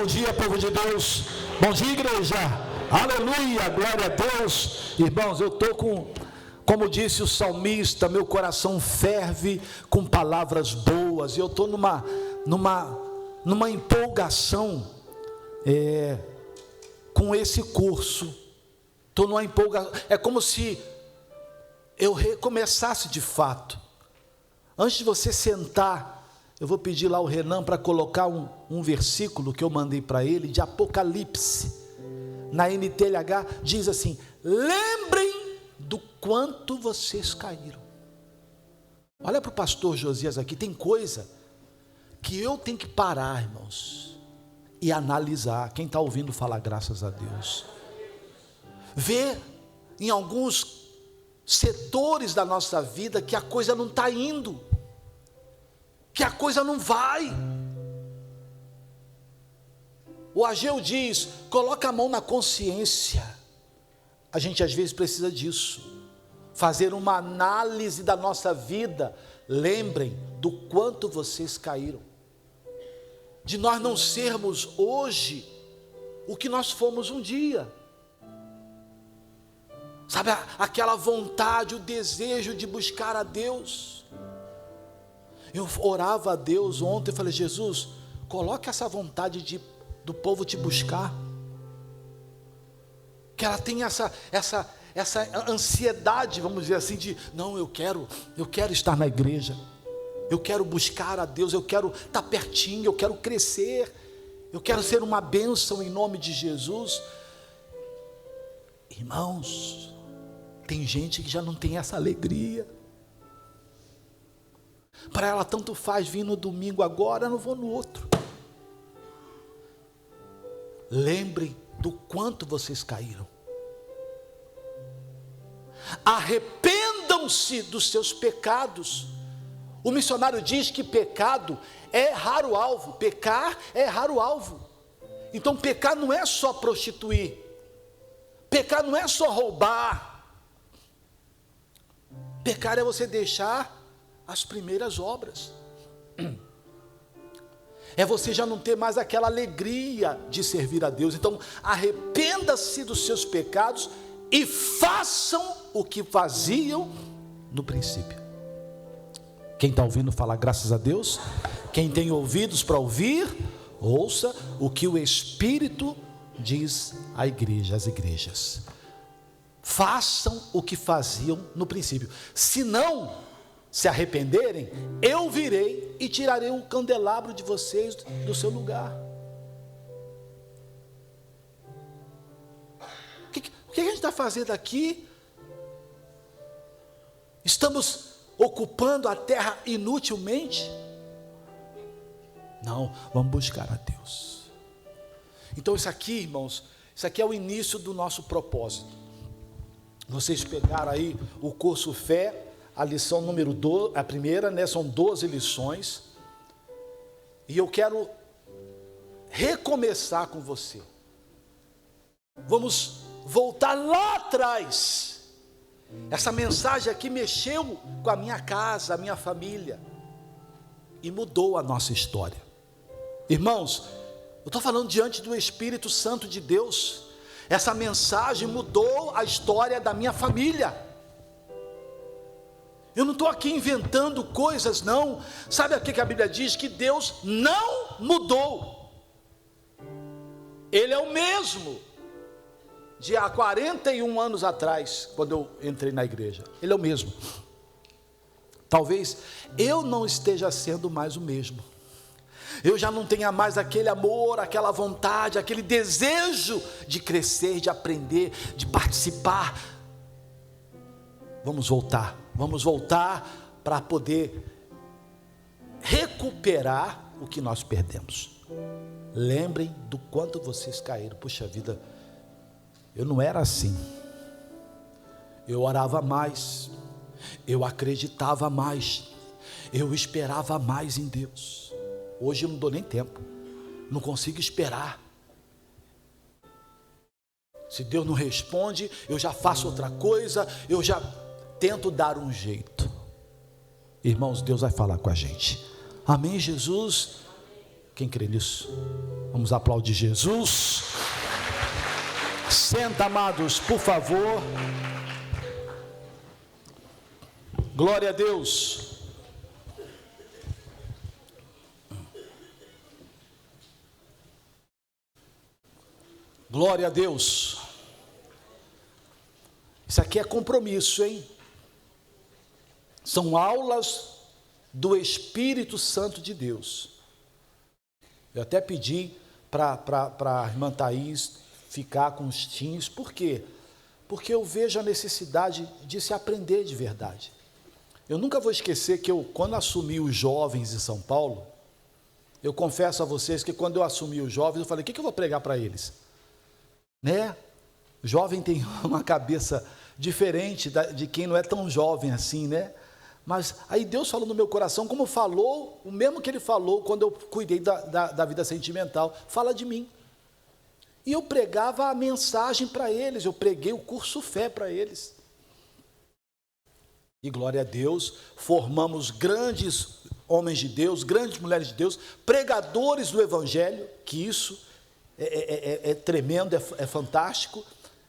Bom dia, povo de Deus. Bom dia, igreja. Aleluia, glória a Deus. Irmãos, eu estou como disse o salmista, meu coração ferve com palavras boas. E eu estou numa empolgação com esse curso. Estou numa empolgação. É como se eu recomeçasse de fato. Antes de você sentar, eu vou pedir lá ao Renan para colocar um versículo que eu mandei para ele, de Apocalipse, na NTLH, diz assim: lembrem do quanto vocês caíram. Olha para o pastor Josias aqui, tem coisa que eu tenho que parar, irmãos, e analisar. Quem está ouvindo falar graças a Deus, ver em alguns setores da nossa vida que a coisa não está indo, que a coisa não vai. O Ageu diz: coloca a mão na consciência. A gente às vezes precisa disso, fazer uma análise da nossa vida. Lembrem do quanto vocês caíram, de nós não sermos hoje o que nós fomos um dia. Sabe, aquela vontade, o desejo de buscar a Deus. Eu orava a Deus ontem, eu falei: Jesus, coloque essa vontade do povo te buscar, que ela tenha essa ansiedade, vamos dizer assim, de não, eu quero estar na igreja, eu quero buscar a Deus, eu quero estar pertinho, eu quero crescer, eu quero ser uma bênção em nome de Jesus. Irmãos, tem gente que já não tem essa alegria. Para ela tanto faz vir no domingo agora, eu não vou no outro. Lembrem do quanto vocês caíram. Arrependam-se dos seus pecados. O missionário diz que pecado é errar o alvo. Pecar é errar o alvo. Então pecar não é só prostituir. Pecar não é só roubar. Pecar é você deixar as primeiras obras. É você já não ter mais aquela alegria de servir a Deus. Então arrependa-se dos seus pecados e façam o que faziam no princípio. Quem está ouvindo falar graças a Deus? Quem tem ouvidos para ouvir, ouça o que o Espírito diz à igreja, às igrejas. Façam o que faziam no princípio. Se não se arrependerem, eu virei e tirarei o candelabro de vocês do seu lugar. O que a gente está fazendo aqui? Estamos ocupando a terra inutilmente? Não, vamos buscar a Deus. Então isso aqui, irmãos, isso aqui é o início do nosso propósito. Vocês pegaram aí o curso Fé, a lição número 12, a primeira, né? São 12 lições. E eu quero recomeçar com você. Vamos voltar lá atrás. Essa mensagem aqui mexeu com a minha casa, a minha família, e mudou a nossa história. Irmãos, eu estou falando diante do Espírito Santo de Deus. Essa mensagem mudou a história da minha família. Eu não estou aqui inventando coisas, não. Sabe o que a Bíblia diz? Que Deus não mudou. Ele é o mesmo de há 41 anos atrás, quando eu entrei na igreja. Ele é o mesmo. Talvez eu não esteja sendo mais o mesmo. Eu já não tenha mais aquele amor, aquela vontade, aquele desejo de crescer, de aprender, de participar. Vamos voltar para poder recuperar o que nós perdemos. Lembrem do quanto vocês caíram. Puxa vida, eu não era assim. Eu orava mais, eu acreditava mais, eu esperava mais em Deus. Hoje eu não dou nem tempo, não consigo esperar. Se Deus não responde, eu já faço outra coisa, eu já tento dar um jeito. Irmãos, Deus vai falar com a gente. Amém, Jesus? Quem crê nisso? Vamos aplaudir Jesus. Senta, amados, por favor. Glória a Deus. Glória a Deus. Isso aqui é compromisso, hein? São aulas do Espírito Santo de Deus. Eu até pedi para a irmã Thaís ficar com os teens. Por quê? Porque eu vejo a necessidade de se aprender de verdade. Eu nunca vou esquecer que quando assumi os jovens em São Paulo, eu confesso a vocês que quando eu assumi os jovens, eu falei, o que eu vou pregar para eles? Né? O jovem tem uma cabeça diferente de quem não é tão jovem assim, né? Mas aí Deus falou no meu coração, como falou, o mesmo que Ele falou quando eu cuidei da vida sentimental, fala de mim. E eu pregava a mensagem para eles, eu preguei o curso fé para eles. E glória a Deus, formamos grandes homens de Deus, grandes mulheres de Deus, pregadores do Evangelho, que isso é tremendo, é fantástico.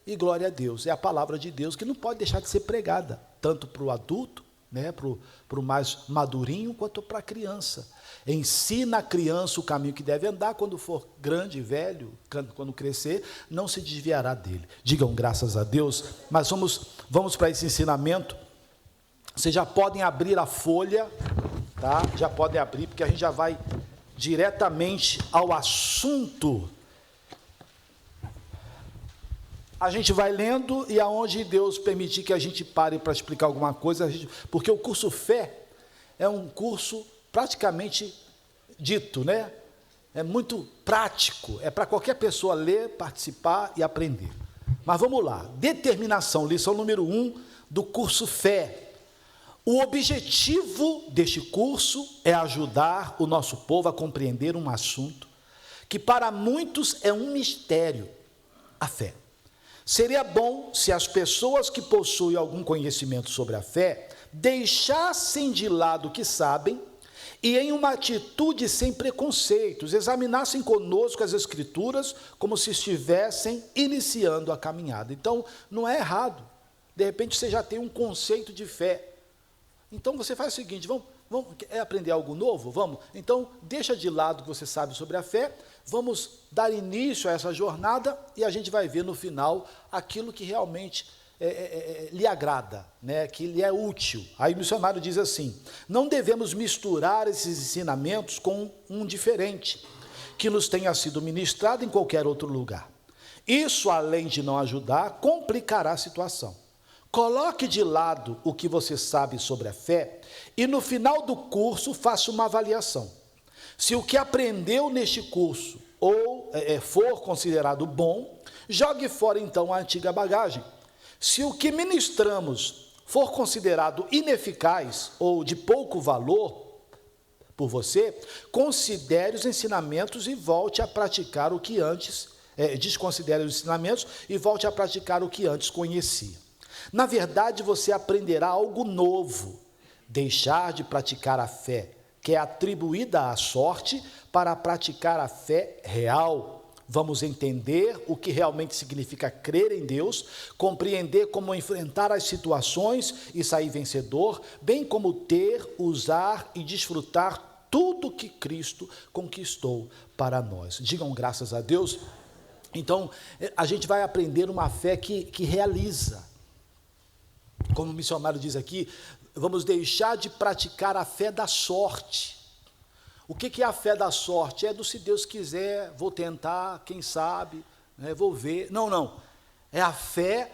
E glória a Deus, é a palavra de Deus que não pode deixar de ser pregada, tanto para o adulto, né, para o mais madurinho, quanto para a criança. Ensina a criança o caminho que deve andar, quando for grande e velho, quando crescer, não se desviará dele. Digam graças a Deus. Mas vamos para esse ensinamento. Vocês já podem abrir a folha, tá? Já podem abrir, porque a gente já vai diretamente ao assunto. A gente vai lendo, e aonde Deus permitir que a gente pare para explicar alguma coisa, porque o curso Fé é um curso praticamente dito, né? É muito prático, é para qualquer pessoa ler, participar e aprender. Mas vamos lá, determinação, lição número 1 do curso Fé. O objetivo deste curso é ajudar o nosso povo a compreender um assunto que para muitos é um mistério, a fé. Seria bom se as pessoas que possuem algum conhecimento sobre a fé deixassem de lado o que sabem e, em uma atitude sem preconceitos, examinassem conosco as Escrituras como se estivessem iniciando a caminhada. Então, não é errado. De repente, você já tem um conceito de fé. Então, você faz o seguinte, vamos aprender algo novo? Vamos? Então, deixa de lado o que você sabe sobre a fé, vamos dar início a essa jornada e a gente vai ver no final aquilo que realmente lhe agrada, né? Que lhe é útil. Aí o missionário diz assim, não devemos misturar esses ensinamentos com um diferente, que nos tenha sido ministrado em qualquer outro lugar. Isso, além de não ajudar, complicará a situação. Coloque de lado o que você sabe sobre a fé e no final do curso faça uma avaliação. Se o que aprendeu neste curso for considerado bom, jogue fora então a antiga bagagem. Se o que ministramos for considerado ineficaz ou de pouco valor por você, considere os ensinamentos e volte a praticar o que antes, desconsidere os ensinamentos e volte a praticar o que antes conhecia. Na verdade, você aprenderá algo novo, deixar de praticar a fé, que é atribuída à sorte, para praticar a fé real. Vamos entender o que realmente significa crer em Deus, compreender como enfrentar as situações e sair vencedor, bem como ter, usar e desfrutar tudo que Cristo conquistou para nós. Digam graças a Deus. Então, a gente vai aprender uma fé que realiza. Como o missionário diz aqui, vamos deixar de praticar a fé da sorte. O que é a fé da sorte? É do se Deus quiser, vou tentar, quem sabe, né, vou ver. Não. É a fé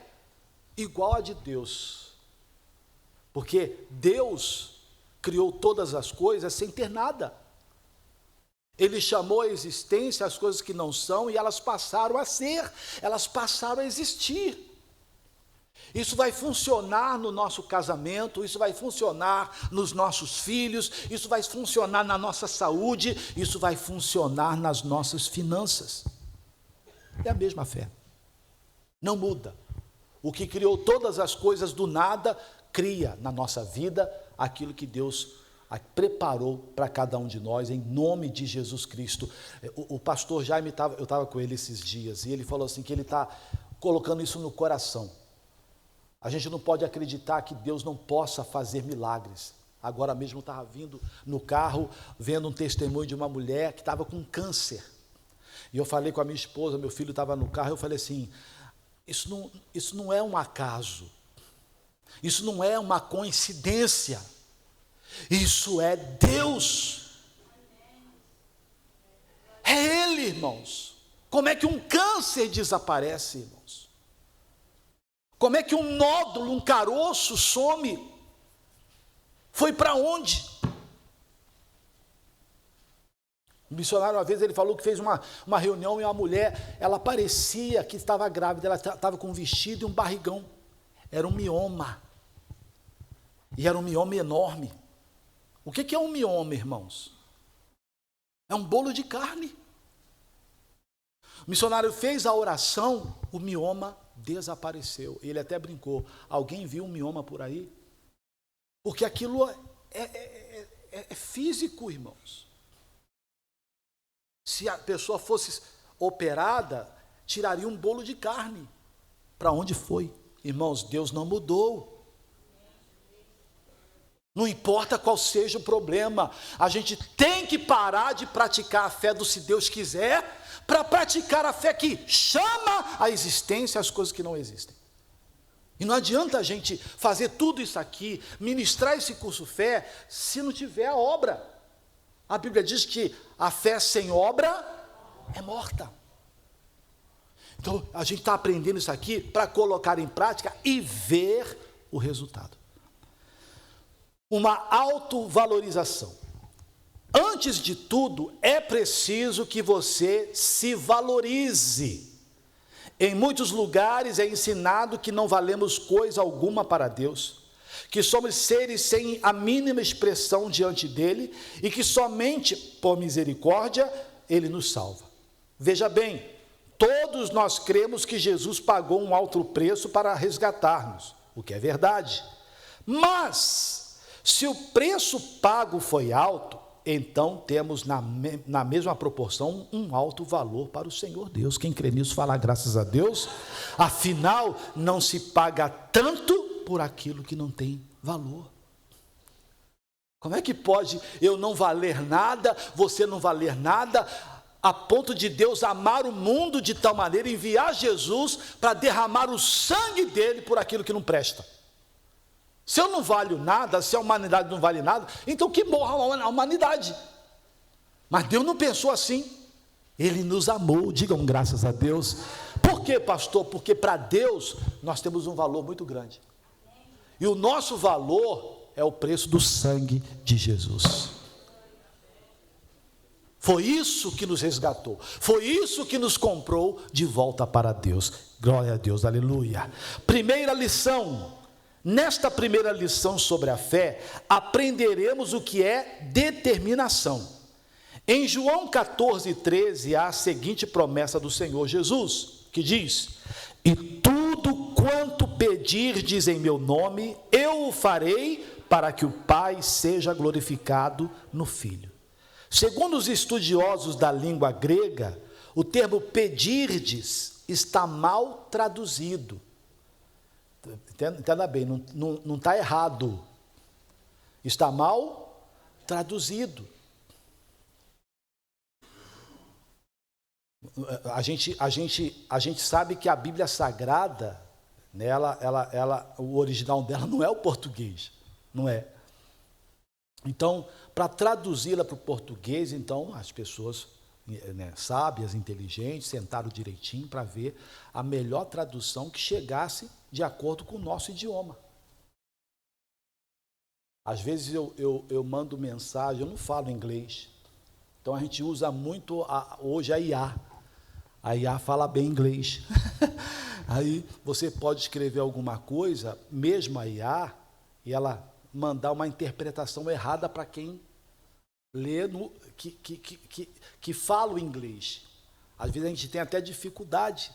igual a de Deus. Porque Deus criou todas as coisas sem ter nada. Ele chamou à existência as coisas que não são e elas passaram a ser, elas passaram a existir. Isso vai funcionar no nosso casamento, isso vai funcionar nos nossos filhos, isso vai funcionar na nossa saúde, isso vai funcionar nas nossas finanças. É a mesma fé. Não muda. O que criou todas as coisas do nada, cria na nossa vida aquilo que Deus preparou para cada um de nós, em nome de Jesus Cristo. O pastor Jaime, eu estava com ele esses dias, e ele falou assim, que ele está colocando isso no coração. A gente não pode acreditar que Deus não possa fazer milagres. Agora mesmo eu estava vindo no carro, vendo um testemunho de uma mulher que estava com câncer. E eu falei com a minha esposa, meu filho estava no carro, eu falei assim, isso não é um acaso, isso não é uma coincidência, isso é Deus, é Ele, irmãos. Como é que um câncer desaparece, irmãos? Como é que um nódulo, um caroço some? Foi para onde? Um missionário, uma vez, ele falou que fez uma reunião e uma mulher, ela parecia que estava grávida, ela estava com um vestido e um barrigão. Era um mioma. E era um mioma enorme. O que é um mioma, irmãos? É um bolo de carne. O missionário fez a oração, o mioma desapareceu. Ele até brincou, alguém viu um mioma por aí? Porque aquilo é físico, irmãos. Se a pessoa fosse operada, tiraria um bolo de carne. Para onde foi? Irmãos, Deus não mudou. Não importa qual seja o problema, a gente tem que parar de praticar a fé do se Deus quiser, para praticar a fé que chama à existência as coisas que não existem. E não adianta a gente fazer tudo isso aqui, ministrar esse curso fé, se não tiver a obra. A Bíblia diz que a fé sem obra é morta. Então, a gente está aprendendo isso aqui para colocar em prática e ver o resultado. Uma autovalorização. Antes de tudo, é preciso que você se valorize. Em muitos lugares é ensinado que não valemos coisa alguma para Deus, que somos seres sem a mínima expressão diante dele e que somente por misericórdia ele nos salva. Veja bem, todos nós cremos que Jesus pagou um alto preço para resgatar-nos, o que é verdade. Mas, se o preço pago foi alto, então temos na mesma proporção um alto valor para o Senhor Deus. Quem crê nisso fala graças a Deus. Afinal, não se paga tanto por aquilo que não tem valor. Como é que pode eu não valer nada, você não valer nada, a ponto de Deus amar o mundo de tal maneira, enviar Jesus para derramar o sangue dele por aquilo que não presta? Se eu não valho nada, se a humanidade não vale nada, então que morra a humanidade. Mas Deus não pensou assim. Ele nos amou, digam graças a Deus. Por quê, pastor? Porque para Deus nós temos um valor muito grande. E o nosso valor é o preço do sangue de Jesus. Foi isso que nos resgatou. Foi isso que nos comprou de volta para Deus. Glória a Deus, aleluia. Primeira lição. Nesta primeira lição sobre a fé, aprenderemos o que é determinação. Em João 14:13, há a seguinte promessa do Senhor Jesus, que diz: e tudo quanto pedirdes em meu nome, eu o farei, para que o Pai seja glorificado no Filho. Segundo os estudiosos da língua grega, o termo pedirdes está mal traduzido. Entenda bem, não está errado, está mal traduzido. A gente sabe que a Bíblia Sagrada, né, o original dela não é o português, não é. Então, para traduzi-la para o português, então as pessoas, né, sábias, inteligentes, sentaram direitinho para ver a melhor tradução que chegasse de acordo com o nosso idioma. Às vezes eu mando mensagem, eu não falo inglês, então a gente usa muito hoje a IA. A IA fala bem inglês. Aí você pode escrever alguma coisa, mesmo a IA, e ela mandar uma interpretação errada para quem lê, que fala o inglês. Às vezes a gente tem até dificuldade.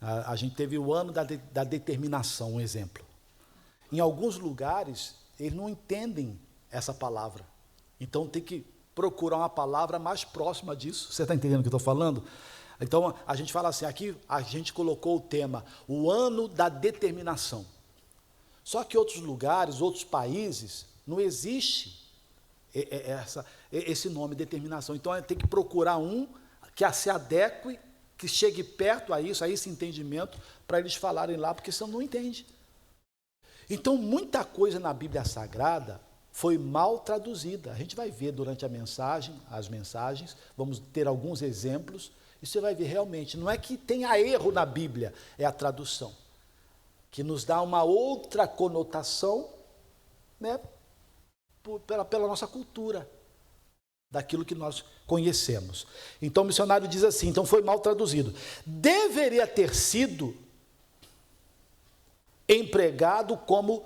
A gente teve o ano da determinação, um exemplo. Em alguns lugares, eles não entendem essa palavra. Então tem que procurar uma palavra mais próxima disso. Você está entendendo o que eu estou falando? Então a gente fala assim, aqui a gente colocou o tema, o ano da determinação. Só que outros lugares, outros países, não existe esse nome, determinação. Então tem que procurar um que se adeque, que chegue perto a esse entendimento, para eles falarem lá, porque senão não entende. Então muita coisa na Bíblia Sagrada foi mal traduzida. A gente vai ver durante as mensagens, vamos ter alguns exemplos, e você vai ver realmente, não é que tenha erro na Bíblia, é a tradução, que nos dá uma outra conotação, né, pela nossa cultura, daquilo que nós conhecemos. Então o missionário diz assim, então foi mal traduzido. Deveria ter sido empregado como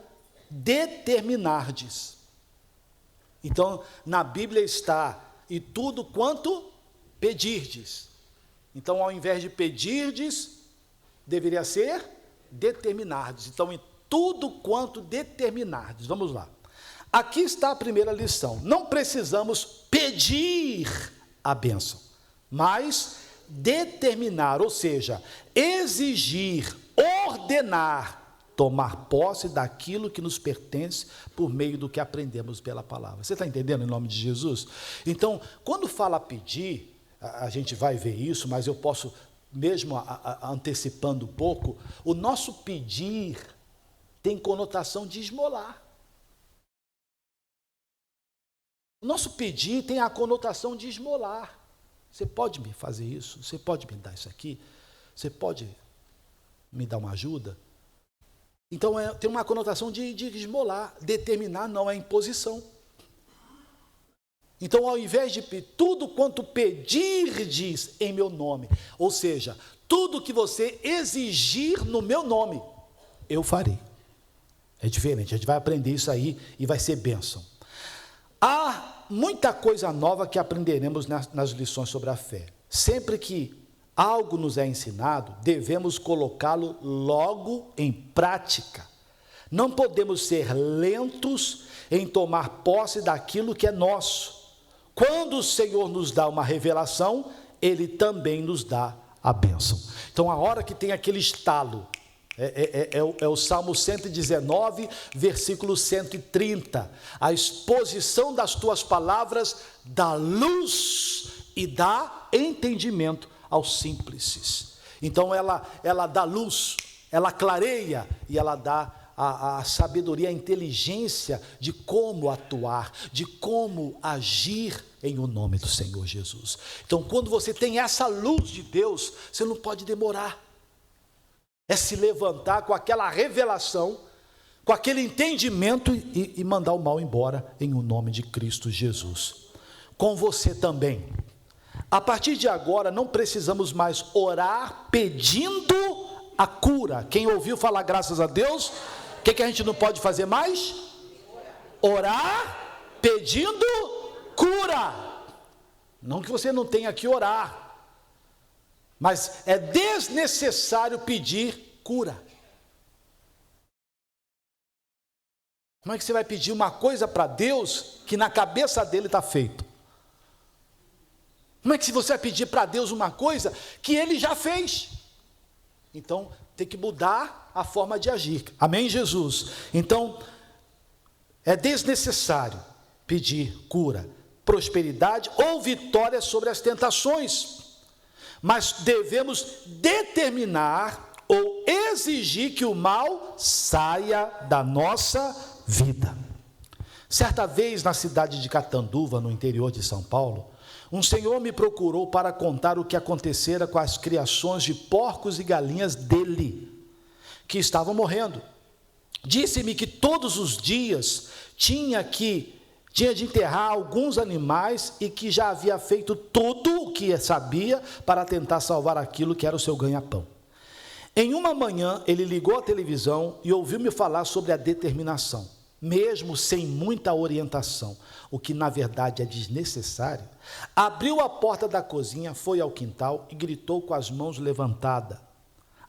determinardes. Então, na Bíblia está, e tudo quanto pedirdes. Então, ao invés de pedirdes, deveria ser determinardes. Então, em tudo quanto determinardes. Vamos lá. Aqui está a primeira lição. Não precisamos pedir a bênção, mas determinar, ou seja, exigir, ordenar, tomar posse daquilo que nos pertence por meio do que aprendemos pela palavra. Você está entendendo em nome de Jesus? Então, quando fala pedir, a gente vai ver isso, mas eu posso, mesmo antecipando um pouco, o nosso pedir tem conotação de esmolar. O nosso pedir tem a conotação de esmolar. Você pode me fazer isso? Você pode me dar isso aqui? Você pode me dar uma ajuda? Então, tem uma conotação de esmolar. Determinar não é imposição. Então, ao invés de tudo quanto pedirdes em meu nome, ou seja, tudo que você exigir no meu nome, eu farei. É diferente, a gente vai aprender isso aí e vai ser bênção. Há muita coisa nova que aprenderemos nas lições sobre a fé. Sempre que algo nos é ensinado, devemos colocá-lo logo em prática. Não podemos ser lentos em tomar posse daquilo que é nosso. Quando o Senhor nos dá uma revelação, Ele também nos dá a bênção. Então, a hora que tem aquele estalo, é o Salmo 119, versículo 130. A exposição das tuas palavras dá luz e dá entendimento aos simples. Então ela dá luz, ela clareia e ela dá a sabedoria, a inteligência de como atuar, de como agir em o nome do Senhor Jesus. Então, quando você tem essa luz de Deus, você não pode demorar. É se levantar com aquela revelação, com aquele entendimento e mandar o mal embora em o nome de Cristo Jesus. Com você também. A partir de agora, não precisamos mais orar pedindo a cura. Quem ouviu falar graças a Deus, o que a gente não pode fazer mais? Orar pedindo cura. Não que você não tenha que orar, mas é desnecessário pedir cura. Como é que você vai pedir uma coisa para Deus que na cabeça dele está feito? Como é que você vai pedir para Deus uma coisa que Ele já fez? Então, tem que mudar a forma de agir. Amém, Jesus? Então, é desnecessário pedir cura, prosperidade ou vitória sobre as tentações. Mas devemos determinar ou exigir que o mal saia da nossa vida. Certa vez, na cidade de Catanduva, no interior de São Paulo, um senhor me procurou para contar o que acontecera com as criações de porcos e galinhas dele, que estavam morrendo. Disse-me que todos os dias tinha de enterrar alguns animais e que já havia feito tudo o que sabia para tentar salvar aquilo que era o seu ganha-pão. Em uma manhã, ele ligou a televisão e ouviu-me falar sobre a determinação. Mesmo sem muita orientação, o que na verdade é desnecessário, abriu a porta da cozinha, foi ao quintal e gritou com as mãos levantadas: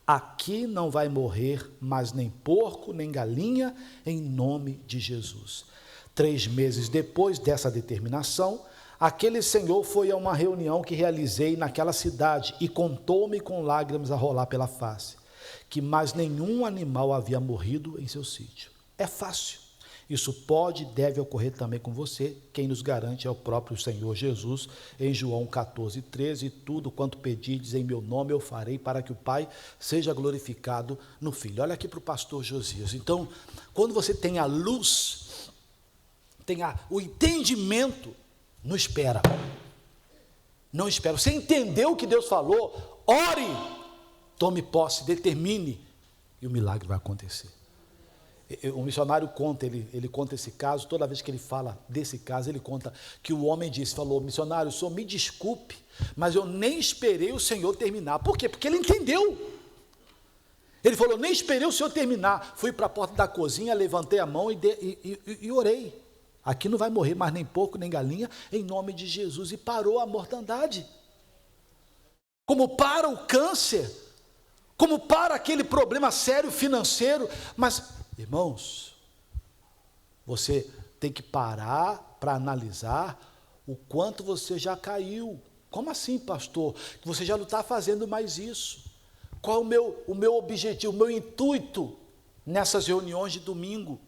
aqui não vai morrer mais nem porco, nem galinha, em nome de Jesus. 3 meses depois dessa determinação, aquele senhor foi a uma reunião que realizei naquela cidade e contou-me com lágrimas a rolar pela face, que mais nenhum animal havia morrido em seu sítio. É fácil. Isso pode e deve ocorrer também com você. Quem nos garante é o próprio Senhor Jesus, em João 14:13, tudo quanto pedides em meu nome eu farei, para que o Pai seja glorificado no Filho. Olha aqui para o pastor Josias. Então, quando você tem a luz, tem o entendimento, não espera. Não espera. Você entendeu o que Deus falou? Ore, tome posse, determine, e o milagre vai acontecer. O missionário conta, ele conta esse caso. Toda vez que ele fala desse caso, ele conta que o homem falou: missionário, o senhor me desculpe, mas eu nem esperei o senhor terminar. Por quê? Porque ele entendeu. Ele falou: nem esperei o senhor terminar. Fui para a porta da cozinha, levantei a mão e orei. Aqui não vai morrer mais nem porco, nem galinha, em nome de Jesus. E parou a mortandade. Como para o câncer, como para aquele problema sério financeiro. Mas, irmãos, você tem que parar para analisar o quanto você já caiu. Como assim, pastor? Você já não está fazendo mais isso. Qual é o meu objetivo, o meu intuito nessas reuniões de domingo?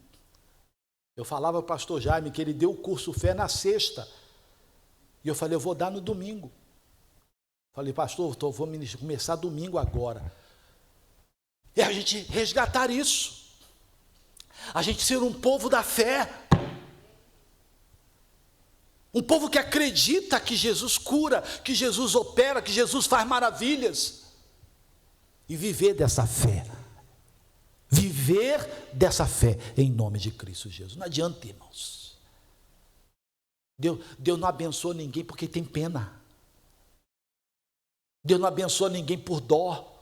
Eu falava ao pastor Jaime que ele deu o curso Fé na sexta. E eu falei: eu vou dar no domingo. Falei: pastor, vou começar domingo agora. É a gente resgatar isso. A gente ser um povo da fé. Um povo que acredita que Jesus cura, que Jesus opera, que Jesus faz maravilhas. E viver dessa fé. Viver dessa fé em nome de Cristo Jesus. Não adianta, irmãos. Deus não abençoa ninguém porque tem pena. Deus não abençoa ninguém por dó.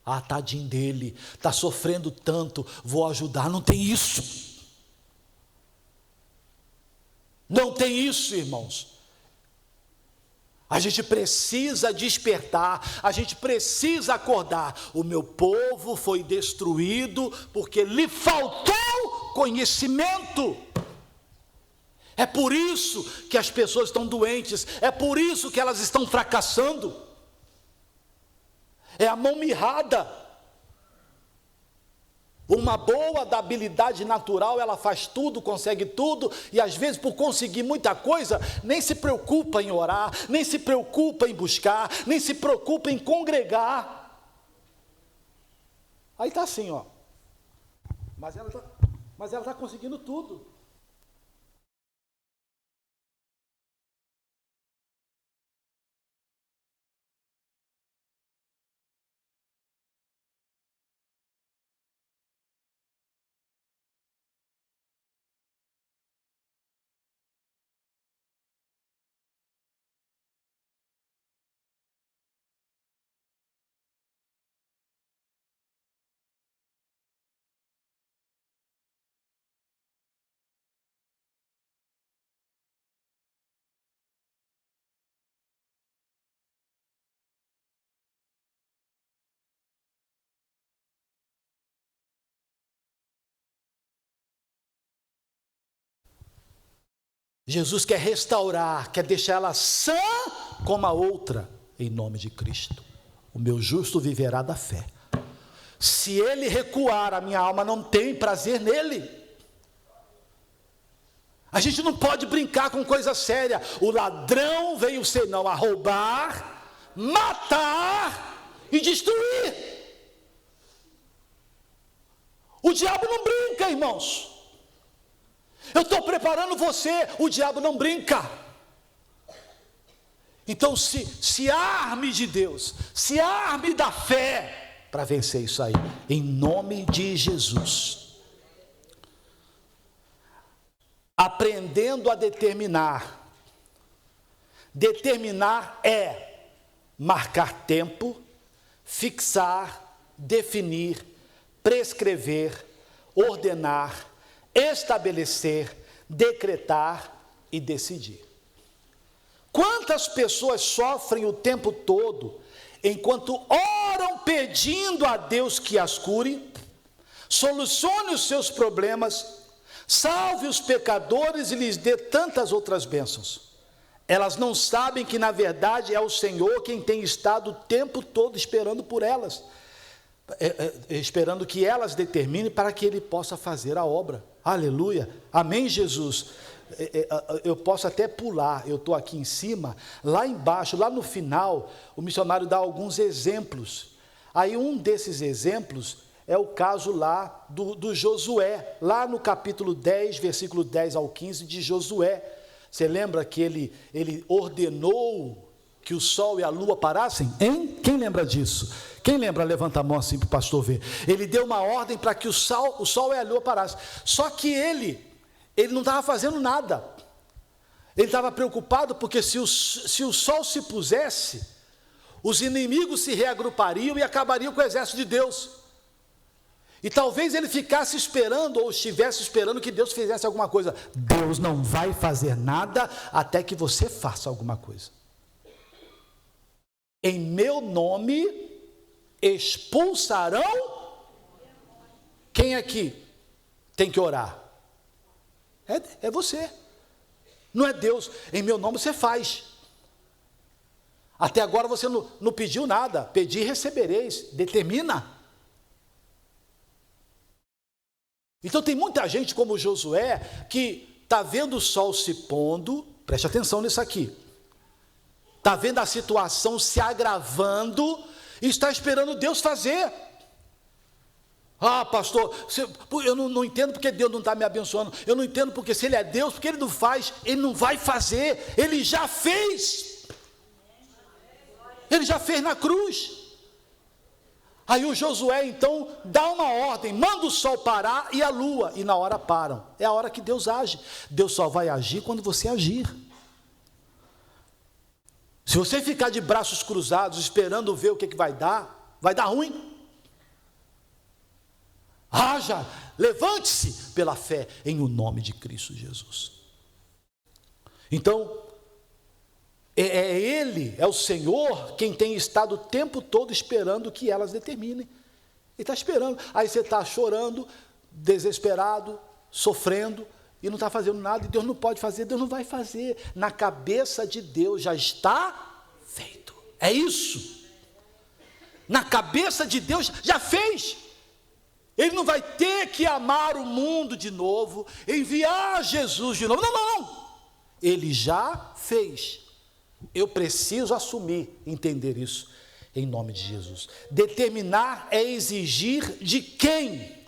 Ah, tadinho dele, está sofrendo tanto, vou ajudar. Não tem isso. Não tem isso, irmãos. A gente precisa despertar, a gente precisa acordar. O meu povo foi destruído porque lhe faltou conhecimento. É por isso que as pessoas estão doentes, é por isso que elas estão fracassando. É a mão mirrada. Uma boa da habilidade natural, ela faz tudo, consegue tudo, e às vezes por conseguir muita coisa, nem se preocupa em orar, nem se preocupa em buscar, nem se preocupa em congregar. Aí está assim, ó. Mas ela está conseguindo tudo. Jesus quer restaurar, quer deixar ela sã como a outra, em nome de Cristo. O meu justo viverá da fé. Se ele recuar, a minha alma não tem prazer nele. A gente não pode brincar com coisa séria. O ladrão veio senão a roubar, matar e destruir. O diabo não brinca, irmãos. Eu estou preparando você, o diabo não brinca. Então se arme de Deus, se arme da fé para vencer isso aí, em nome de Jesus. Aprendendo a determinar. Determinar é marcar tempo, fixar, definir, prescrever, ordenar, estabelecer, decretar e decidir. Quantas pessoas sofrem o tempo todo, enquanto oram pedindo a Deus que as cure, solucione os seus problemas, salve os pecadores e lhes dê tantas outras bênçãos. Elas não sabem que na verdade é o Senhor quem tem estado o tempo todo esperando por elas, esperando que elas determinem para que Ele possa fazer a obra. Aleluia, amém, Jesus. Eu posso até pular, eu estou aqui em cima, lá embaixo, lá no final, o missionário dá alguns exemplos. Aí um desses exemplos é o caso lá do Josué, lá no capítulo 10, versículo 10 ao 15 de Josué. Você lembra que ele ordenou que o sol e a lua parassem? Hein? Quem lembra disso? Quem lembra? Levanta a mão assim para o pastor ver. Ele deu uma ordem para que o sol e a lua parassem. Só que ele não estava fazendo nada. Ele estava preocupado porque se o sol se pusesse, os inimigos se reagrupariam e acabariam com o exército de Deus. E talvez ele ficasse esperando ou estivesse esperando que Deus fizesse alguma coisa. Deus não vai fazer nada até que você faça alguma coisa. Em meu nome expulsarão. Quem aqui tem que orar? É você, não é Deus. Em meu nome você faz. Até agora você não pediu nada. Pedi e recebereis. Determina. Então tem muita gente como Josué que está vendo o sol se pondo. Preste atenção nisso aqui. Está vendo a situação se agravando e está esperando Deus fazer. Ah, pastor, eu não entendo porque Deus não está me abençoando. Eu não entendo porque se Ele é Deus, porque Ele não faz. Ele não vai fazer, Ele já fez. Ele já fez na cruz. Aí o Josué então dá uma ordem, manda o sol parar e a lua, e na hora param. É a hora que Deus age. Deus só vai agir quando você agir. Se você ficar de braços cruzados esperando ver o que vai dar ruim. Haja, levante-se pela fé em o nome de Cristo Jesus. Então, Ele, é o Senhor, quem tem estado o tempo todo esperando que elas determinem. Ele está esperando. Aí você está chorando, desesperado, sofrendo, e não está fazendo nada, e Deus não pode fazer, Deus não vai fazer. Na cabeça de Deus já está feito. É isso. Na cabeça de Deus já fez. Ele não vai ter que amar o mundo de novo, enviar Jesus de novo. Não. Ele já fez. Eu preciso assumir, entender isso, em nome de Jesus. Determinar é exigir de quem?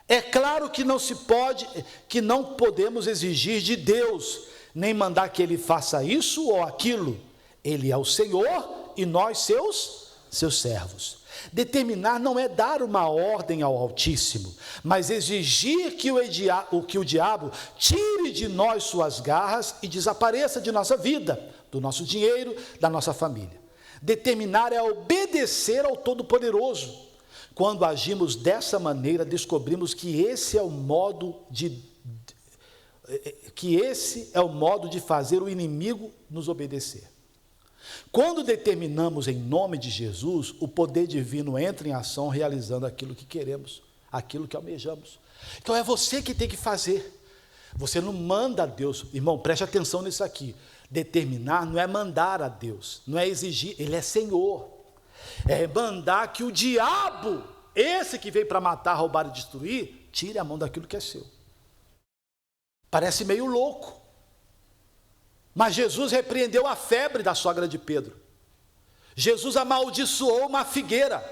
É claro que não podemos exigir de Deus, nem mandar que Ele faça isso ou aquilo. Ele é o Senhor e nós seus servos. Determinar não é dar uma ordem ao Altíssimo, mas exigir que o diabo tire de nós suas garras e desapareça de nossa vida, do nosso dinheiro, da nossa família. Determinar é obedecer ao Todo-Poderoso. Quando agimos dessa maneira, descobrimos que esse é o modo de fazer o inimigo nos obedecer. Quando determinamos em nome de Jesus, o poder divino entra em ação, realizando aquilo que queremos, aquilo que almejamos. Então é você que tem que fazer. Você não manda a Deus. Irmão, preste atenção nisso aqui. Determinar não é mandar a Deus, não é exigir, Ele é Senhor. É mandar que o diabo, esse que veio para matar, roubar e destruir, tire a mão daquilo que é seu. Parece meio louco. Mas Jesus repreendeu a febre da sogra de Pedro. Jesus amaldiçoou uma figueira.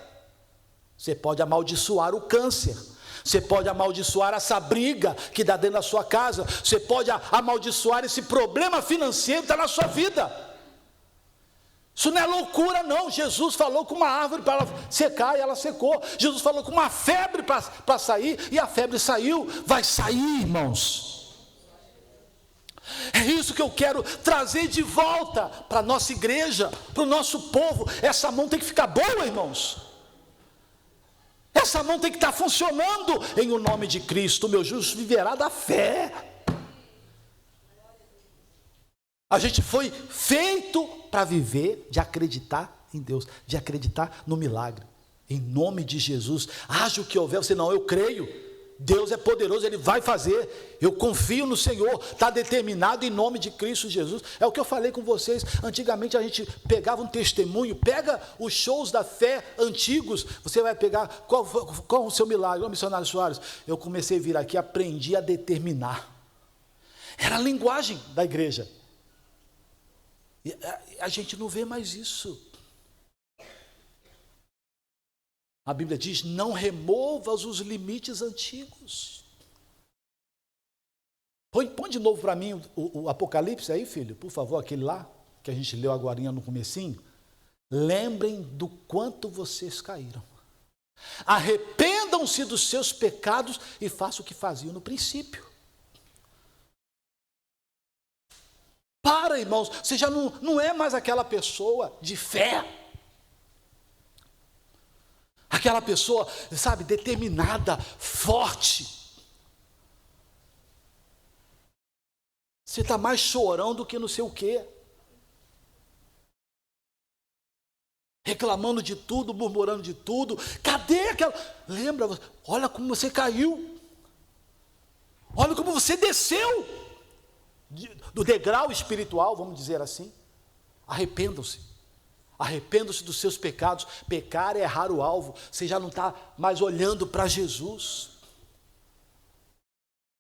Você pode amaldiçoar o câncer. Você pode amaldiçoar essa briga que dá dentro da sua casa. Você pode amaldiçoar esse problema financeiro que está na sua vida. Isso não é loucura não. Jesus falou com uma árvore para ela secar e ela secou. Jesus falou com uma febre para sair e a febre saiu. Vai sair, irmãos. É isso que eu quero trazer de volta para a nossa igreja, para o nosso povo. Essa mão tem que ficar boa, irmãos. Essa mão tem que estar funcionando em o nome de Cristo. O meu justo viverá da fé. A gente foi feito para viver de acreditar em Deus, de acreditar no milagre. Em nome de Jesus, haja o que houver, você não, eu creio. Deus é poderoso, Ele vai fazer. Eu confio no Senhor, está determinado em nome de Cristo Jesus. É o que eu falei com vocês. Antigamente a gente pegava um testemunho, pega os shows da fé antigos, você vai pegar, qual o seu milagre? Ô missionário Soares, eu comecei a vir aqui, aprendi a determinar. Era a linguagem da igreja. E a gente não vê mais isso. A Bíblia diz, não removas os limites antigos. Põe de novo para mim o Apocalipse aí, filho, por favor, aquele lá, que a gente leu agorinha no comecinho. Lembrem do quanto vocês caíram. Arrependam-se dos seus pecados e façam o que faziam no princípio. Para, irmãos, você já não é mais aquela pessoa de fé. Aquela pessoa, sabe, determinada, forte. Você está mais chorão do que não sei o quê. Reclamando de tudo, murmurando de tudo. Cadê aquela... Lembra, olha como você caiu. Olha como você desceu do degrau espiritual, vamos dizer assim. Arrependam-se. Arrependam-se dos seus pecados. Pecar é errar o alvo. Você já não está mais olhando para Jesus.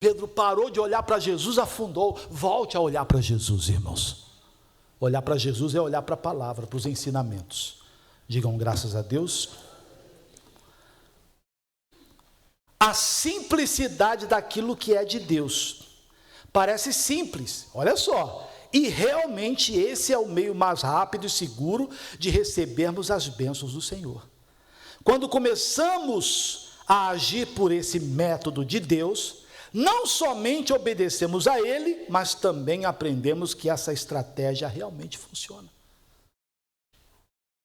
Pedro parou de olhar para Jesus, afundou. Volte a olhar para Jesus, irmãos. Olhar para Jesus é olhar para a palavra, para os ensinamentos. Digam graças a Deus. A simplicidade daquilo que é de Deus. Parece simples, olha só. E realmente esse é o meio mais rápido e seguro de recebermos as bênçãos do Senhor. Quando começamos a agir por esse método de Deus, não somente obedecemos a Ele, mas também aprendemos que essa estratégia realmente funciona.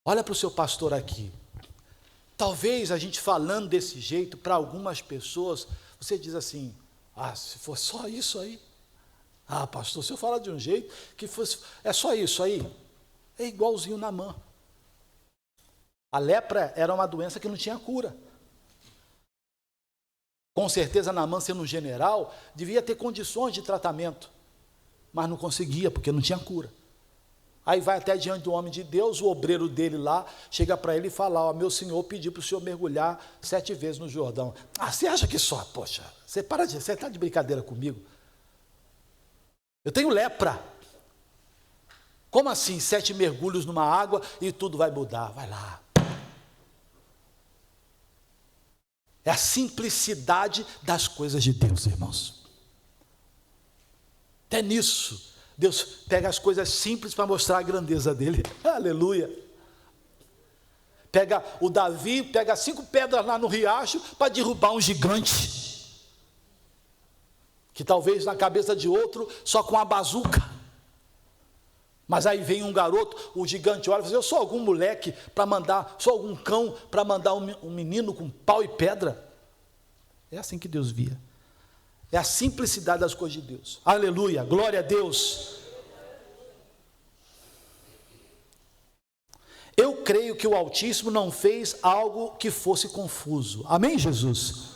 Olha para o seu pastor aqui. Talvez a gente falando desse jeito, para algumas pessoas, você diz assim, se for só isso aí, pastor, se eu falar de um jeito que fosse, é só isso aí, é igualzinho Naamã. A lepra era uma doença que não tinha cura. Com certeza Naamã, sendo um general, devia ter condições de tratamento, mas não conseguia, porque não tinha cura. Aí vai até diante do homem de Deus, o obreiro dele lá, chega para ele e fala, meu senhor pediu para o senhor mergulhar 7 vezes no Jordão. Você acha que só, poxa, você está de brincadeira comigo? Eu tenho lepra. Como assim, 7 mergulhos numa água e tudo vai mudar? Vai lá. É a simplicidade das coisas de Deus, irmãos. Até nisso, Deus pega as coisas simples para mostrar a grandeza dele. Aleluia. Pega o Davi, pega 5 pedras lá no riacho para derrubar um gigante. Que talvez na cabeça de outro, só com a bazuca. Mas aí vem um garoto, o gigante olha e diz, eu sou algum moleque para mandar, sou algum cão para mandar um menino com pau e pedra. É assim que Deus via. É a simplicidade das coisas de Deus. Aleluia, glória a Deus. Eu creio que o Altíssimo não fez algo que fosse confuso. Amém, Jesus?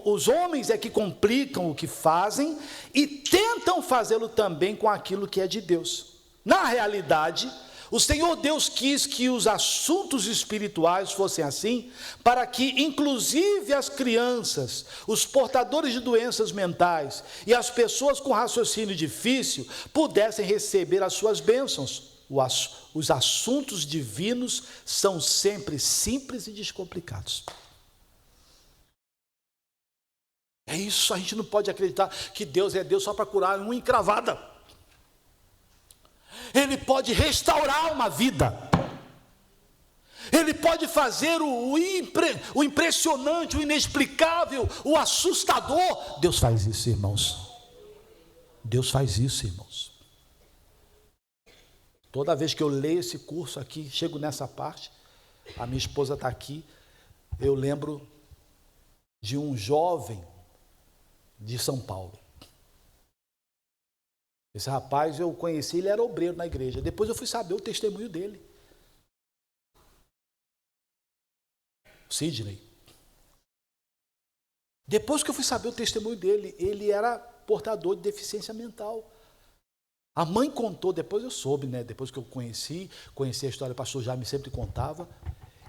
Os homens é que complicam o que fazem e tentam fazê-lo também com aquilo que é de Deus. Na realidade, o Senhor Deus quis que os assuntos espirituais fossem assim, para que inclusive as crianças, os portadores de doenças mentais e as pessoas com raciocínio difícil pudessem receber as suas bênçãos. Os assuntos divinos são sempre simples e descomplicados. É isso, a gente não pode acreditar que Deus é Deus só para curar uma encravada. Ele pode restaurar uma vida. Ele pode fazer o impressionante, o inexplicável, o assustador. Deus faz isso, irmãos. Deus faz isso, irmãos. Toda vez que eu leio esse curso aqui, chego nessa parte, a minha esposa está aqui, eu lembro de um jovem de São Paulo. Esse rapaz eu conheci, ele era obreiro na igreja. Depois eu fui saber o testemunho dele. Sidney. Depois que eu fui saber o testemunho dele, ele era portador de deficiência mental. A mãe contou, depois eu soube, né? Depois que eu conheci a história, o pastor Jaime sempre contava.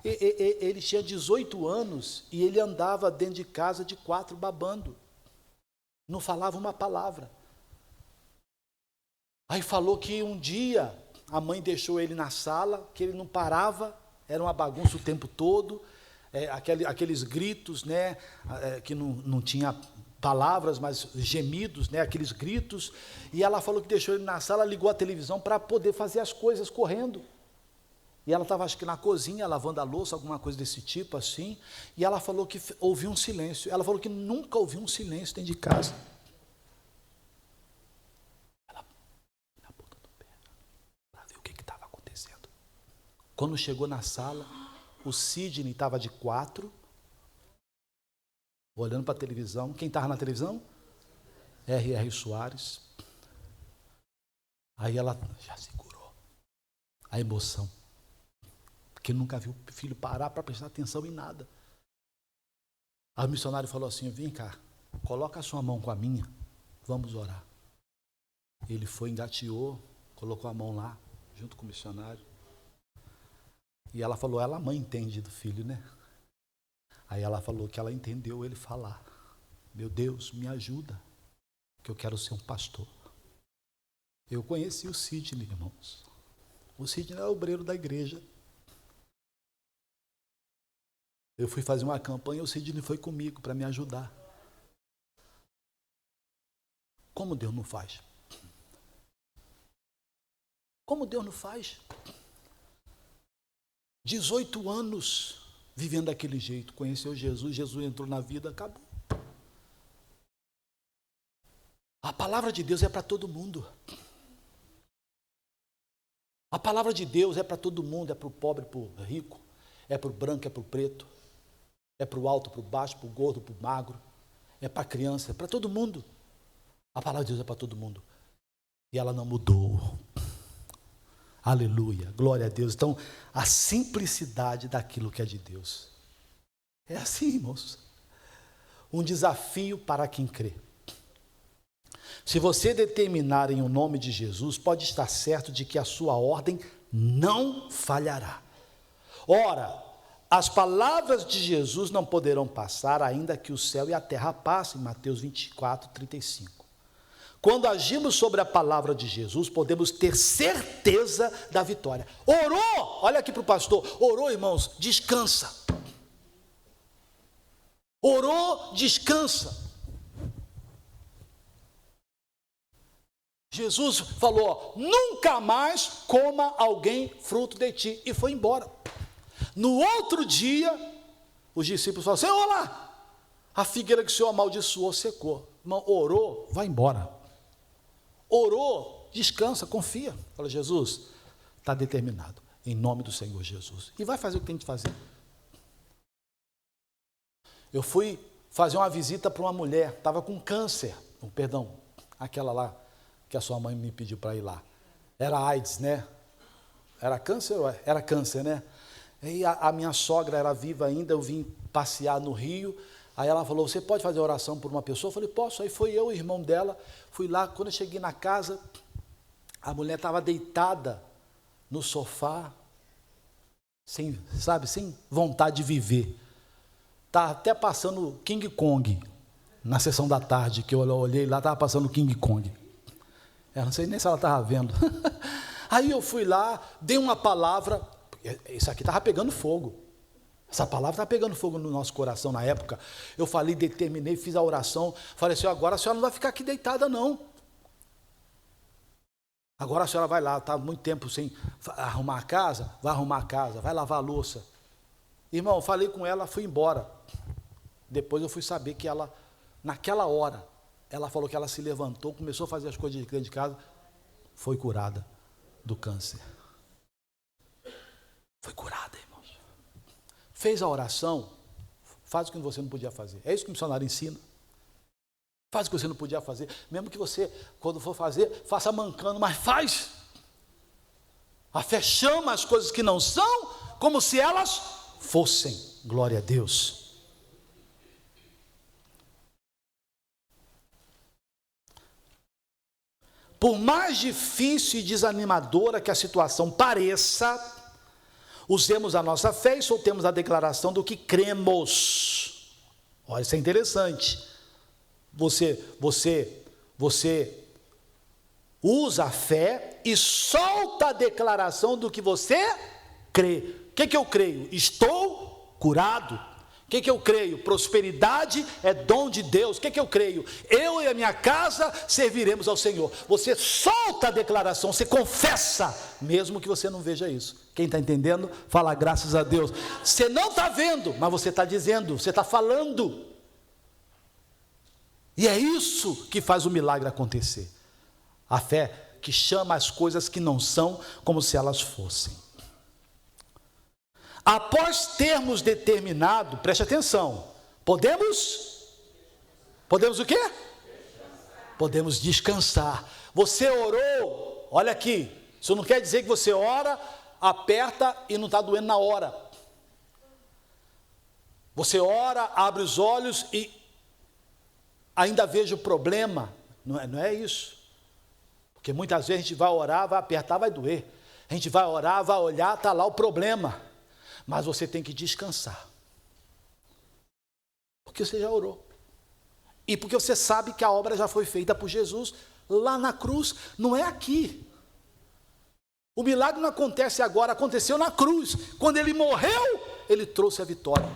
Ele tinha 18 anos e ele andava dentro de casa de 4 babando. Não falava uma palavra. Aí falou que um dia a mãe deixou ele na sala, que ele não parava, era uma bagunça o tempo todo, aqueles gritos, né, que não tinha palavras, mas gemidos, né, aqueles gritos, e ela falou que deixou ele na sala, ligou a televisão para poder fazer as coisas correndo. E ela estava, acho que na cozinha, lavando a louça, alguma coisa desse tipo assim, e ela falou que ouviu um silêncio. Ela falou que nunca ouviu um silêncio dentro de casa. Na ponta do pé, para ver o que estava acontecendo. Quando chegou na sala, o Sidney estava de 4, olhando para a televisão. Quem estava na televisão? R.R. Soares. Aí ela já segurou a emoção, porque nunca viu o filho parar para prestar atenção em nada. Aí o missionário falou assim: vem cá, coloca a sua mão com a minha, vamos orar. Ele foi, engateou, colocou a mão lá, junto com o missionário. E ela falou, a mãe entende do filho, né? Aí ela falou que ela entendeu ele falar: meu Deus, me ajuda, que eu quero ser um pastor. Eu conheci o Sidney, irmãos. O Sidney é obreiro da igreja. Eu fui fazer uma campanha, o Sidney foi comigo para me ajudar. Como Deus não faz? Como Deus não faz? 18 anos vivendo daquele jeito, conheceu Jesus, Jesus entrou na vida, acabou. A palavra de Deus é para todo mundo. A palavra de Deus é para todo mundo, é para o pobre, para o rico, é para o branco, é para o preto, é para o alto, para o baixo, para o gordo, para o magro, é para a criança, é para todo mundo. A palavra de Deus é para todo mundo. E ela não mudou. Aleluia, glória a Deus. Então, a simplicidade daquilo que é de Deus. É assim, irmãos. Um desafio para quem crê. Se você determinar em o nome de Jesus, pode estar certo de que a sua ordem não falhará. Ora, as palavras de Jesus não poderão passar, ainda que o céu e a terra passem. Mateus 24, 35. Quando agimos sobre a palavra de Jesus, podemos ter certeza da vitória. Orou, olha aqui para o pastor, orou, irmãos, descansa. Orou, descansa. Jesus falou, nunca mais coma alguém fruto de ti, e foi embora. No outro dia, os discípulos falaram, Senhor, lá, a figueira que o Senhor amaldiçoou secou. Irmão, orou, vai embora. Orou, descansa, confia. Fala, Jesus, está determinado, em nome do Senhor Jesus. E vai fazer o que tem que fazer. Eu fui fazer uma visita para uma mulher, estava com câncer, aquela lá, que a sua mãe me pediu para ir lá. Era AIDS, né? Era câncer? Era câncer, né? E a minha sogra era viva ainda, eu vim passear no Rio. Aí ela falou, você pode fazer oração por uma pessoa? Eu falei, posso. Aí foi eu, o irmão dela, fui lá. Quando eu cheguei na casa, a mulher estava deitada no sofá, sem vontade de viver. Estava até passando King Kong, na sessão da tarde, que eu olhei lá, estava passando King Kong. Eu não sei nem se ela estava vendo. Aí eu fui lá, dei uma palavra, isso aqui estava pegando fogo. Essa palavra está pegando fogo no nosso coração na época. Eu falei, determinei, fiz a oração. Falei assim, agora a senhora não vai ficar aqui deitada não. Agora a senhora vai lá, está muito tempo sem arrumar a casa, vai arrumar a casa, vai lavar a louça. Irmão, falei com ela, fui embora. Depois eu fui saber que ela, naquela hora, ela falou que ela se levantou, começou a fazer as coisas de dentro de casa, foi curada do câncer. Foi curada, irmãos. Fez a oração, faz o que você não podia fazer. É isso que o missionário ensina. Faz o que você não podia fazer. Mesmo que você, quando for fazer, faça mancando, mas faz. A fé chama as coisas que não são, como se elas fossem. Glória a Deus. Por mais difícil e desanimadora que a situação pareça, usemos a nossa fé e soltemos a declaração do que cremos. Olha, isso é interessante. Você usa a fé e solta a declaração do que você crê. O que eu creio? Estou curado. O que eu creio? Prosperidade é dom de Deus. O que eu creio? Eu e a minha casa serviremos ao Senhor. Você solta a declaração, você confessa, mesmo que você não veja isso. Quem está entendendo, fala graças a Deus. Você não está vendo, mas você está dizendo, você está falando. E é isso que faz o milagre acontecer. A fé que chama as coisas que não são como se elas fossem. Após termos determinado, preste atenção, podemos o quê? Podemos descansar. Você orou, olha aqui, isso não quer dizer que você ora, aperta e não está doendo na hora. Você ora, abre os olhos e ainda veja o problema. Não é isso. Porque muitas vezes a gente vai orar, vai apertar, vai doer. A gente vai orar, vai olhar, está lá o problema. Mas você tem que descansar. Porque você já orou. E porque você sabe que a obra já foi feita por Jesus lá na cruz, não é aqui. O milagre não acontece agora, aconteceu na cruz. Quando ele morreu, ele trouxe a vitória.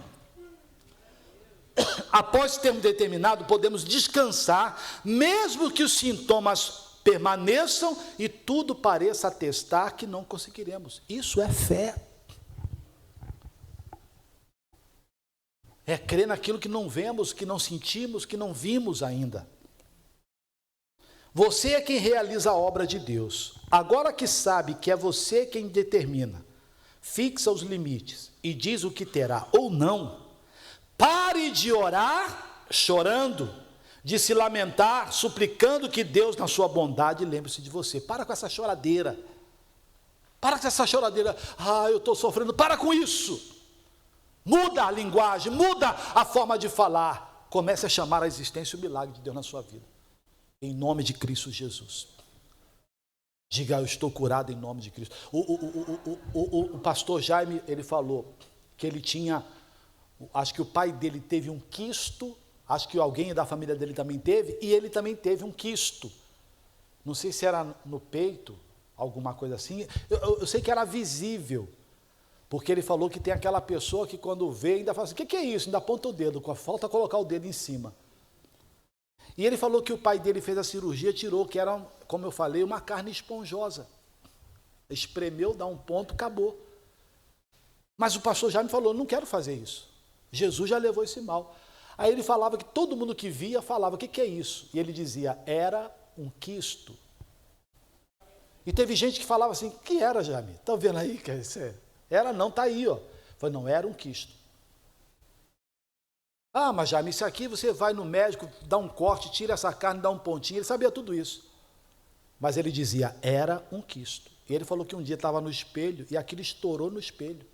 Após termos determinado, podemos descansar, mesmo que os sintomas permaneçam e tudo pareça atestar que não conseguiremos. Isso é fé. É crer naquilo que não vemos, que não sentimos, que não vimos ainda. Você é quem realiza a obra de Deus. Agora que sabe que é você quem determina, fixa os limites e diz o que terá ou não, pare de orar chorando, de se lamentar, suplicando que Deus, na sua bondade, lembre-se de você. Para com essa choradeira. Para com essa choradeira. Eu estou sofrendo. Para com isso. Muda a linguagem, muda a forma de falar. Comece a chamar a existência o milagre de Deus na sua vida. Em nome de Cristo Jesus. Diga, eu estou curado em nome de Cristo. O pastor Jaime, ele falou que ele tinha, acho que o pai dele teve um quisto, acho que alguém da família dele também teve, e ele também teve um quisto. Não sei se era no peito, alguma coisa assim. Eu sei que era visível. Porque ele falou que tem aquela pessoa que quando vê ainda fala assim, o que é isso? Ainda aponta o dedo, falta colocar o dedo em cima. E ele falou que o pai dele fez a cirurgia, tirou, que era, como eu falei, uma carne esponjosa. Espremeu, dá um ponto, acabou. Mas o pastor já me falou, não quero fazer isso. Jesus já levou esse mal. Aí ele falava que todo mundo que via falava, o que é isso? E ele dizia, era um quisto. E teve gente que falava assim, que era, Jaime? Está vendo aí? Que é? Era não, está aí, ó. Falei, não, era um quisto. Mas Jaime, isso aqui você vai no médico, dá um corte, tira essa carne, dá um pontinho. Ele sabia tudo isso. Mas ele dizia, era um quisto. E ele falou que um dia estava no espelho e aquilo estourou no espelho.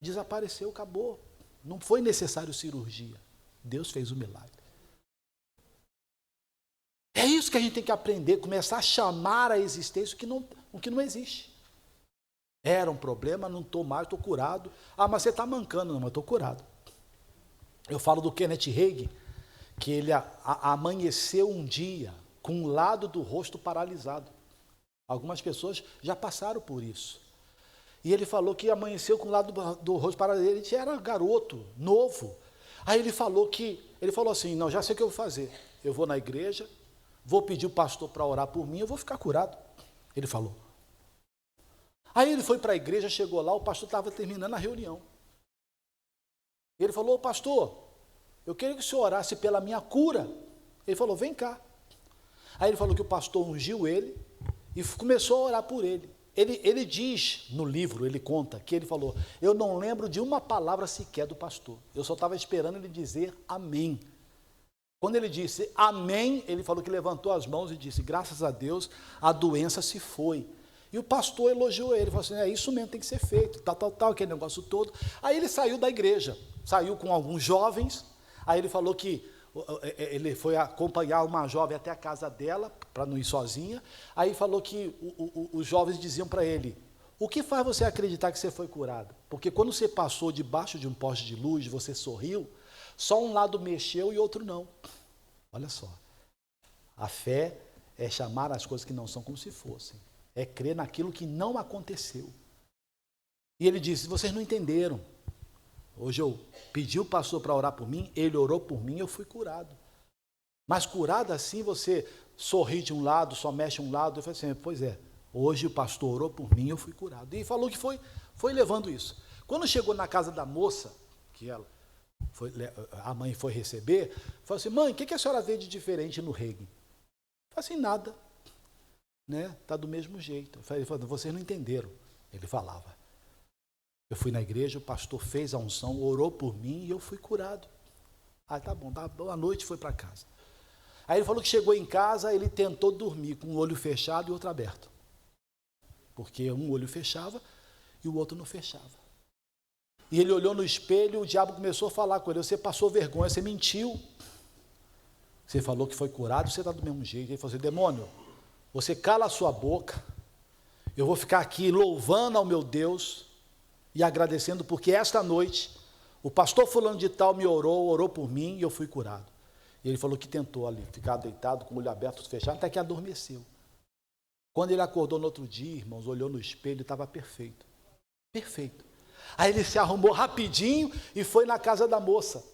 Desapareceu, acabou. Não foi necessário cirurgia. Deus fez o milagre. É isso que a gente tem que aprender, começar a chamar à existência o que não existe. Era um problema, não estou mais, estou curado. Mas você está mancando. Não, mas estou curado. Eu falo do Kenneth Hagin, que ele amanheceu um dia com um lado do rosto paralisado. Algumas pessoas já passaram por isso. E ele falou que amanheceu com o lado do rosto paralisado. Ele era garoto, novo. Aí ele falou assim, não, já sei o que eu vou fazer. Eu vou na igreja, vou pedir o pastor para orar por mim, eu vou ficar curado. Ele falou. Aí ele foi para a igreja, chegou lá, o pastor estava terminando a reunião. Ele falou, pastor, eu queria que o senhor orasse pela minha cura. Ele falou, vem cá. Aí ele falou que o pastor ungiu ele e começou a orar por ele. Ele diz no livro, ele conta, que ele falou, eu não lembro de uma palavra sequer do pastor. Eu só estava esperando ele dizer amém. Quando ele disse amém, ele falou que levantou as mãos e disse, graças a Deus, a doença se foi. E o pastor elogiou ele, falou assim, é isso mesmo, tem que ser feito, tal, aquele negócio todo. Aí ele saiu da igreja, saiu com alguns jovens, aí ele falou que ele foi acompanhar uma jovem até a casa dela, para não ir sozinha. Aí falou que os jovens diziam para ele: o que faz você acreditar que você foi curado? Porque quando você passou debaixo de um poste de luz, você sorriu, só um lado mexeu e outro não. Olha só, a fé é chamar as coisas que não são como se fossem, é crer naquilo que não aconteceu. E ele disse: vocês não entenderam. Hoje eu pedi o pastor para orar por mim, ele orou por mim, eu fui curado. Mas curado assim, você sorri de um lado, só mexe um lado. Eu falei assim: pois é, hoje o pastor orou por mim, eu fui curado. E falou que foi levando isso. Quando chegou na casa da moça, que a mãe foi receber, falou assim: mãe, o que a senhora vê de diferente no reino? Eu falei assim: nada, né? Está do mesmo jeito. Ele falou: vocês não entenderam. Ele falava: eu fui na igreja, o pastor fez a unção, orou por mim e eu fui curado. Ah, tá bom, à noite foi para casa. Aí ele falou que chegou em casa, ele tentou dormir com um olho fechado e outro aberto. Porque um olho fechava e o outro não fechava. E ele olhou no espelho, o diabo começou a falar com ele: você passou vergonha, você mentiu. Você falou que foi curado, você está do mesmo jeito. Ele falou assim: demônio, você cala a sua boca, eu vou ficar aqui louvando ao meu Deus e agradecendo, porque esta noite o pastor fulano de tal me orou por mim e eu fui curado. E ele falou que tentou ali, ficar deitado com o olho aberto, fechado, até que adormeceu. Quando ele acordou no outro dia, irmãos, olhou no espelho e estava perfeito. Perfeito. Aí ele se arrumou rapidinho e foi na casa da moça.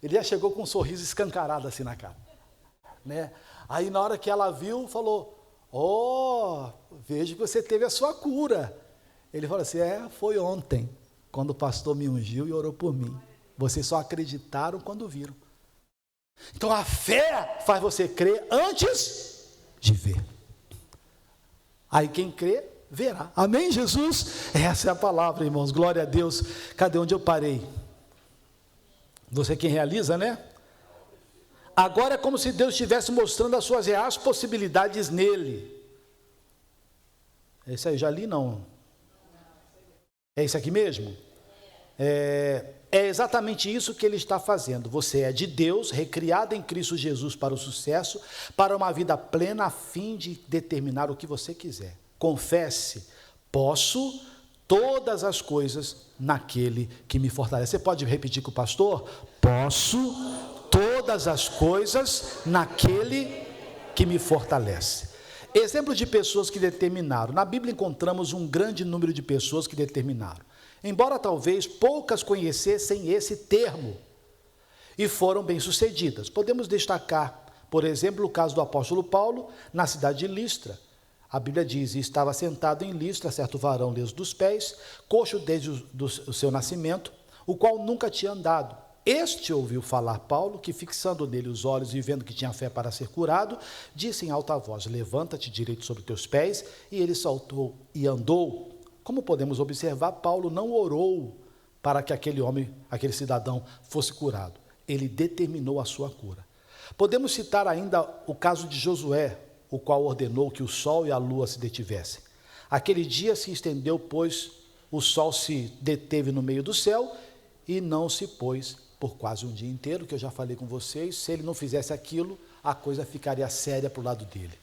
Ele já chegou com um sorriso escancarado assim na cara, né? Aí na hora que ela viu, falou: vejo que você teve a sua cura. Ele falou assim: foi ontem, quando o pastor me ungiu e orou por mim. Vocês só acreditaram quando viram. Então a fé faz você crer antes de ver. Aí quem crê, verá. Amém, Jesus? Essa é a palavra, irmãos. Glória a Deus. Cadê onde eu parei? Você quem realiza, né? Agora é como se Deus estivesse mostrando as suas reais possibilidades nele. Esse aí, já li não. É isso aqui mesmo? É exatamente isso que ele está fazendo. Você é de Deus, recriado em Cristo Jesus para o sucesso, para uma vida plena, a fim de determinar o que você quiser. Confesse: posso todas as coisas naquele que me fortalece. Você pode repetir com o pastor? Posso todas as coisas naquele que me fortalece. Exemplo de pessoas que determinaram. Na Bíblia encontramos um grande número de pessoas que determinaram, embora talvez poucas conhecessem esse termo, e foram bem-sucedidas. Podemos destacar, por exemplo, o caso do apóstolo Paulo, na cidade de Listra. A Bíblia diz: e estava sentado em Listra certo varão leso dos pés, coxo desde o seu nascimento, o qual nunca tinha andado. Este ouviu falar Paulo, que fixando nele os olhos e vendo que tinha fé para ser curado, disse em alta voz: levanta-te direito sobre teus pés. E ele saltou e andou. Como podemos observar, Paulo não orou para que aquele homem, aquele cidadão, fosse curado. Ele determinou a sua cura. Podemos citar ainda o caso de Josué, o qual ordenou que o sol e a lua se detivessem. Aquele dia se estendeu, pois o sol se deteve no meio do céu e não se pôs por quase um dia inteiro, que eu já falei com vocês. Se ele não fizesse aquilo, a coisa ficaria séria para o lado dele.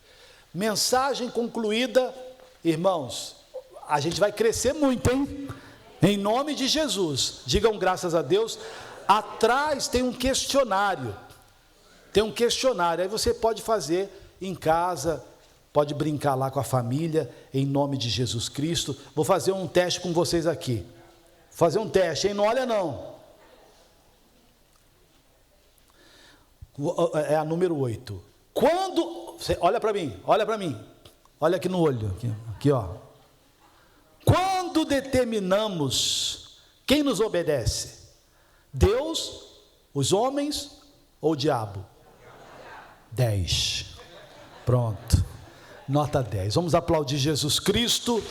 Mensagem concluída, irmãos. A gente vai crescer muito, hein? Em nome de Jesus. Digam graças a Deus. Atrás tem um questionário. Tem um questionário. Aí você pode fazer em casa, pode brincar lá com a família, em nome de Jesus Cristo. Vou fazer um teste com vocês aqui. Vou fazer um teste, hein? Não olha não. É a número 8. Quando, olha para mim, olha aqui no olho, aqui ó. Quando determinamos, quem nos obedece? Deus, os homens ou o diabo? 10. Pronto, nota 10. Vamos aplaudir Jesus Cristo.